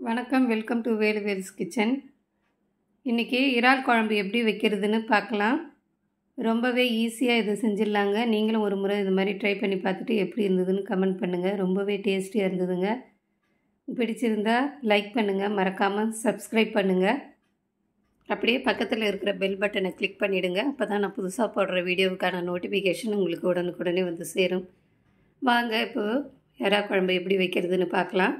வணக்கம், welcome to வேலுவேல்ஸ் kitchen. இன்றைக்கி இறால் குழம்பு எப்படி வைக்கிறதுன்னு பார்க்கலாம். ரொம்பவே ஈஸியாக இதை செஞ்சிடலாங்க. நீங்களும் ஒரு முறை இது மாதிரி ட்ரை பண்ணி பார்த்துட்டு எப்படி இருந்ததுன்னு கமெண்ட் பண்ணுங்கள். ரொம்பவே டேஸ்டியாக இருந்ததுங்க. பிடிச்சிருந்தா லைக் பண்ணுங்கள், மறக்காமல் சப்ஸ்கிரைப் பண்ணுங்கள். அப்படியே பக்கத்தில் இருக்கிற பெல் பட்டனை கிளிக் பண்ணிவிடுங்க. அப்போ தான் நான் புதுசாக போடுற வீடியோவுக்கான நோட்டிஃபிகேஷன் உங்களுக்கு உடனுக்குடனே வந்து சேரும். வாங்க இப்போது இறால் குழம்பு எப்படி வைக்கிறதுன்னு பார்க்கலாம்.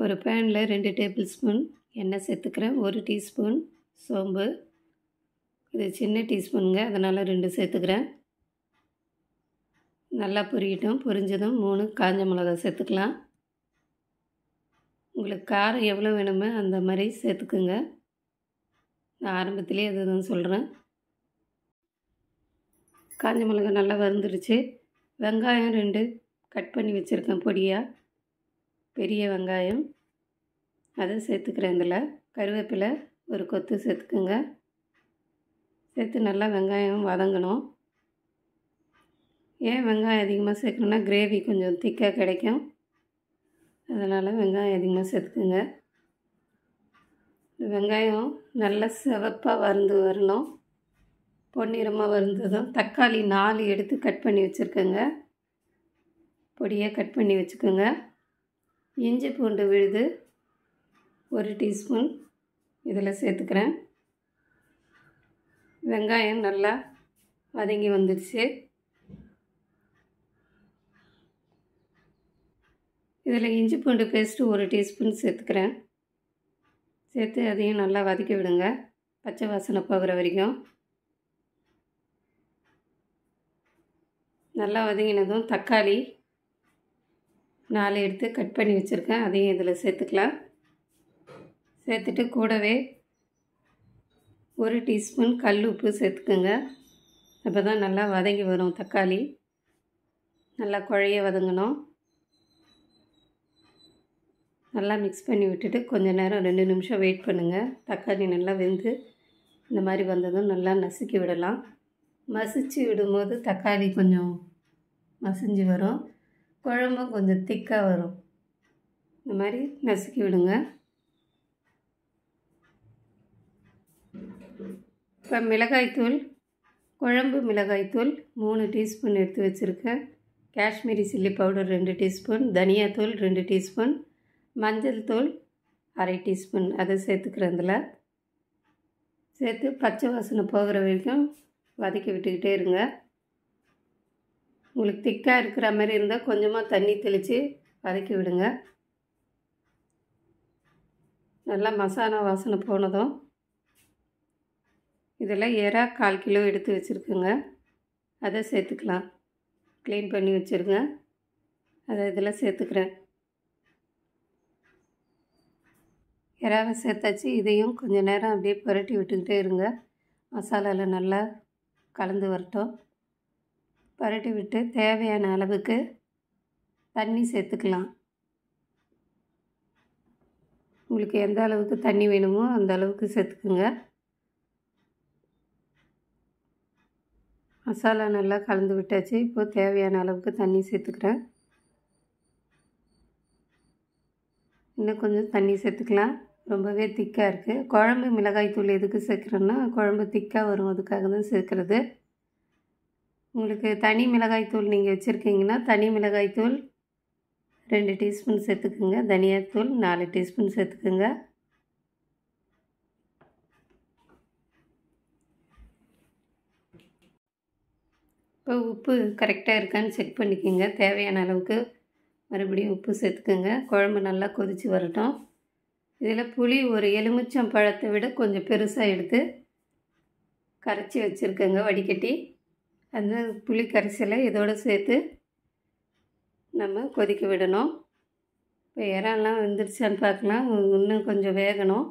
ஒரு பேனில் 2 டேபிள் ஸ்பூன் எண்ணெய் சேர்த்துக்கிறேன். 1 டீஸ்பூன் சோம்பு, இது சின்ன டீஸ்பூனுங்க, அதனால் 2 சேர்த்துக்கிறேன். நல்லா பொரியட்டும். பொரிஞ்சதும் 3 காஞ்ச மிளகா சேர்த்துக்கலாம். உங்களுக்கு காரம் எவ்வளோ வேணுமோ அந்த மாதிரி சேர்த்துக்குங்க. நான் ஆரம்பத்திலே அதை தான் சொல்கிறேன். காஞ்ச மிளகா நல்லா வறுந்துடுச்சு. வெங்காயம் 2 கட் பண்ணி வச்சுருக்கேன் பொடியாக, பெரிய வெங்காயம், அதை சேர்த்துக்கிறேன். இதில் கருவேப்பிலை ஒரு கொத்து சேர்த்துக்குங்க. சேர்த்து நல்லா வெங்காயம் வதங்கணும். ஏன் வெங்காயம் அதிகமாக சேர்க்கணுன்னா கிரேவி கொஞ்சம் திக்காக கிடைக்கும், அதனால் வெங்காயம் அதிகமாக சேர்த்துக்குங்க. வெங்காயம் நல்லா சிவப்பாக வறுந்து வரணும். பொன்னிறமாக வறுந்ததும் தக்காளி 4 எடுத்து கட் பண்ணி வச்சுருக்கேங்க, பொடியாக கட் பண்ணி வச்சுக்கோங்க. இஞ்சி பூண்டு விழுது 1 டீஸ்பூன் இதில் சேர்த்துக்கிறேன். வெங்காயம் நல்லா வதங்கி வந்துடுச்சு. இதில் இஞ்சி பூண்டு பேஸ்ட்டு 1 டீஸ்பூன் சேர்த்துக்கிறேன். சேர்த்து அதையும் நல்லா வதக்கி விடுங்க, பச்சை வாசனை போகிற வரைக்கும். நல்லா வதங்கினதும் தக்காளி 4 எடுத்து கட் பண்ணி வச்சுருக்கேன், அதையும் இதில் சேர்த்துக்கலாம். சேர்த்துட்டு கூடவே 1 டீஸ்பூன் கல் உப்பு சேர்த்துக்குங்க. அப்போ தான் நல்லா வதங்கி வரும். தக்காளி நல்லா குழைய வதங்கணும். நல்லா மிக்ஸ் பண்ணி விட்டுட்டு கொஞ்சம் நேரம் 2 நிமிஷம் வெயிட் பண்ணுங்கள். தக்காளி நல்லா வெந்து இந்த மாதிரி வந்ததும் நல்லா நசுக்கி விடலாம். மசிச்சு விடும்போது தக்காளி கொஞ்சம் மசிஞ்சு வரும், குழம்பும் கொஞ்சம் திக்காக வரும். இந்த மாதிரி நசுக்கி விடுங்க. இப்போ மிளகாய்த்தூள், குழம்பு மிளகாய்த்தூள் 3 டீஸ்பூன் எடுத்து வச்சுருக்கேன். காஷ்மீரி சில்லி பவுடர் 2 டீஸ்பூன், தனியாத்தூள் 2 டீஸ்பூன், மஞ்சள் தூள் 1/2 டீஸ்பூன் அதை சேர்த்துக்கிறேன். இதில் சேர்த்து பச்சை வாசனை போகிற வரைக்கும் வதக்கி விட்டுக்கிட்டே இருங்க. உங்களுக்கு திக்காக இருக்கிற மாதிரி இருந்தால் கொஞ்சமாக தண்ணி தெளித்து வதக்கி விடுங்க. நல்லா மசாலா வாசனை போனதும் இதில் எறா 1/4 கிலோ எடுத்து வச்சுருக்குங்க, அதை சேர்த்துக்கலாம். க்ளீன் பண்ணி வச்சுருங்க, அதை இதில் சேர்த்துக்கிறேன். எறாவை சேர்த்தாச்சு. இதையும் கொஞ்சம் நேரம் அப்படியே புரட்டி விட்டுக்கிட்டே இருங்க. மசாலாவில் நல்லா கலந்து வரட்டும். புரட்டி விட்டு தேவையான அளவுக்கு தண்ணி சேர்த்துக்கலாம். உங்களுக்கு எந்த அளவுக்கு தண்ணி வேணுமோ அந்த அளவுக்கு சேர்த்துக்குங்க. மசாலா நல்லா கலந்து விட்டாச்சு. இப்போது தேவையான அளவுக்கு தண்ணி சேர்த்துக்கிறேன். இன்னும் கொஞ்சம் தண்ணி சேர்த்துக்கலாம், ரொம்பவே திக்காக இருக்குது. குழம்பு மிளகாய்த்தூள் எதுக்கு சேர்க்குறேன்னா குழம்பு திக்காக வரும், அதுக்காக தான் சேர்க்குறது. உங்களுக்கு தனி மிளகாய்த்தூள் நீங்கள் வச்சுருக்கீங்கன்னா தனி மிளகாய்த்தூள் 2 டீஸ்பூன் சேர்த்துக்குங்க. தனியாத்தூள் 4 டீஸ்பூன் சேர்த்துக்குங்க. இப்போ உப்பு கரெக்டாக இருக்கான்னு செக் பண்ணிக்கோங்க. தேவையான அளவுக்கு மறுபடியும் உப்பு சேர்த்துக்குங்க. குழம்பு நல்லா கொதித்து வரட்டும். இதில் புளி ஒரு எலுமிச்சம் பழத்தை விட கொஞ்சம் பெருசாக எடுத்து கரைச்சி வச்சுருக்கேங்க, வடிகட்டி. அந்த புளி கரைசலை இதோடு சேர்த்து நம்ம கொதிக்க விடணும். இப்போ இறால்லாம் வெந்துருச்சான்னு பார்க்கலாம். இன்னும் கொஞ்சம் வேகணும்.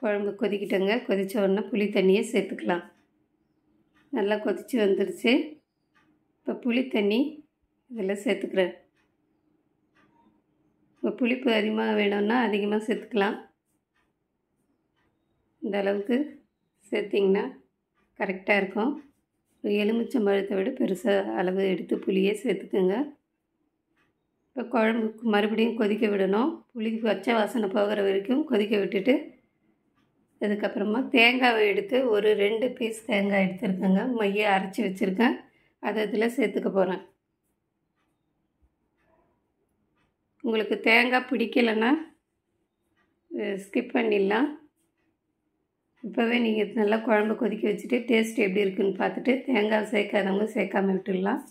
குழம்பு கொதிக்கிட்டங்க. கொதித்த உடனே புளி தண்ணியை சேர்த்துக்கலாம். நல்லா கொதித்து வந்துடுச்சு. இப்போ புளி தண்ணி இதில் சேர்த்துக்கிறேன். இப்போ புளிப்பு அதிகமாக வேணும்னா அதிகமாக சேர்த்துக்கலாம். இந்த அளவுக்கு சேர்த்திங்கன்னா கரெக்டாக இருக்கும். எலுமிச்சம்பழத்தை விட பெருசாக அளவு எடுத்து புளியை சேர்த்துக்குங்க. இப்போ குழம்புக்கு மறுபடியும் கொதிக்க விடணும். புளி பச்சை வாசனை போகிற வரைக்கும் கொதிக்க விட்டுட்டு அதுக்கப்புறமா தேங்காவை எடுத்து ஒரு 2 பீஸ் தேங்காய் எடுத்துருக்கேங்க. மைய அரைச்சி வச்சுருக்கேன். அதை இதில் சேர்த்துக்க போகிறேன். உங்களுக்கு தேங்காய் பிடிக்கலைன்னா ஸ்கிப் பண்ணிடலாம். இப்போவே நீங்கள் நல்லா குழம்பு கொதிக்க வச்சுட்டு டேஸ்ட் எப்படி இருக்குதுன்னு பார்த்துட்டு தேங்காய் சேர்க்காதவங்க சேர்க்காமல் விட்டுடலாம்.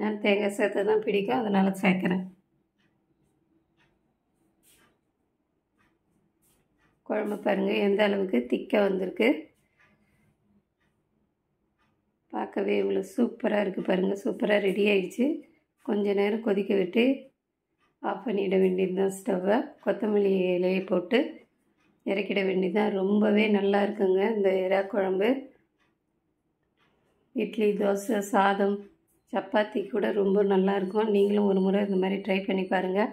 நான் தேங்காய் சேர்த்து தான் பிடிக்கும், அதனால் சேர்க்குறேன். குழம்பு பாருங்கள் எந்த அளவுக்கு திக்காக வந்திருக்கு. பார்க்கவே இவ்வளோ சூப்பராக இருக்குது பாருங்கள். சூப்பராக ரெடி ஆகிடுச்சு. கொஞ்சம் நேரம் கொதிக்க விட்டு ஆஃப் பண்ணிட வேண்டியது தான் ஸ்டவ்வை. கொத்தமல்லி இலையை போட்டு இறக்கிட வேண்டியதுதான். ரொம்பவே நல்லா இருக்குங்க இந்த இறா குழம்பு. இட்லி, தோசை, சாதம், சப்பாத்தி கூட ரொம்ப நல்லாயிருக்கும். நீங்களும் ஒரு முறை இந்த மாதிரி ட்ரை பண்ணி பாருங்கள்.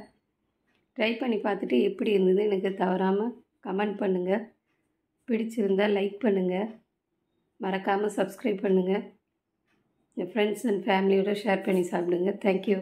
ட்ரை பண்ணி பார்த்துட்டு எப்படி இருந்தது எனக்கு தவறாமல் கமெண்ட் பண்ணுங்கள். பிடிச்சிருந்தால் லைக் பண்ணுங்கள். மறக்காமல் சப்ஸ்கிரைப் பண்ணுங்கள். என் ஃப்ரெண்ட்ஸ் அண்ட் ஃபேமிலியோடு ஷேர் பண்ணி சாப்பிடுங்க. தேங்க்யூ.